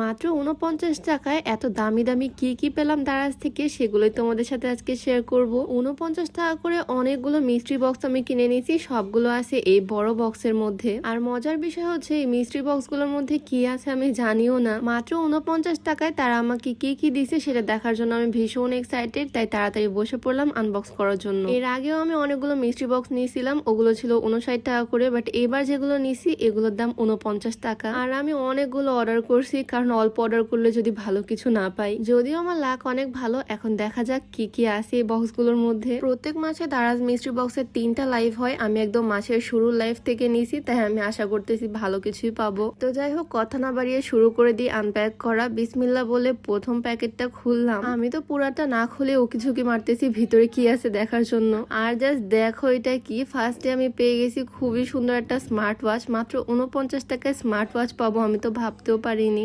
মাত্র ৪৯ টাকায় এত দামি দামি কি পেলাম দারাজ থেকে সেগুলোই তোমাদের সাথে আজকে শেয়ার করব। ৪৯ টাকা করে অনেকগুলো মিস্ট্রি বক্স আমি কিনে নিয়েছি, সবগুলো আছে এই বড় বক্সের মধ্যে। আর মজার বিষয় হচ্ছে এই মিস্ট্রি বক্সগুলোর মধ্যে কি আছে আমি জানিও না। মাত্র ৪৯ টাকায় তারা আমাকে কি দিছে সেটা দেখার জন্য আমি ভীষণ এক্সাইটেড, তাই তাড়াতাড়ি বসে পড়লাম আনবক্স করার জন্য। এর আগেও আমি অনেকগুলো মিস্ট্রি বক্স নিয়েছিলাম, ওগুলো ছিল 59 টাকা করে, বাট এবার যেগুলো নিছি এগুলোর দাম 49 টাকা। আর আমি অনেকগুলো অর্ডার করছি, কারণ অল্প অর্ডার করলে যদি ভালো কিছু না পাই। যদিও আমার লাক অনেক ভালো, এখন দেখা যাক কি আছে এই বক্সগুলোর মধ্যে। প্রত্যেক মাসে দারাজ মিস্ট্রি বক্সের 3টা লাইভ হয়, আমি একদম মাসের শুরুর লাইভ থেকে নিছি, তাই আমি আশা করতেছি ভালো কিছুই পাবো। তো যাই হোক, কথা না বাড়িয়ে শুরু করে দিই আনপ্যাক করা। বিসমিল্লাহ বলে প্রথম প্যাকেটটা খুললাম। আমি তো পুরাটা না খুলে উকি ঝুঁকি মারতেছি ভিতরে কি আছে দেখার জন্য। আর জাস্ট দেখো এটা কি, ফার্স্টে আমি পেয়ে গেছি খুবই সুন্দর একটা স্মার্ট ওয়াচ। মাত্র 49 টাকায় স্মার্ট ওয়াচ পাবো আমি তো ভাবতেও পারিনি।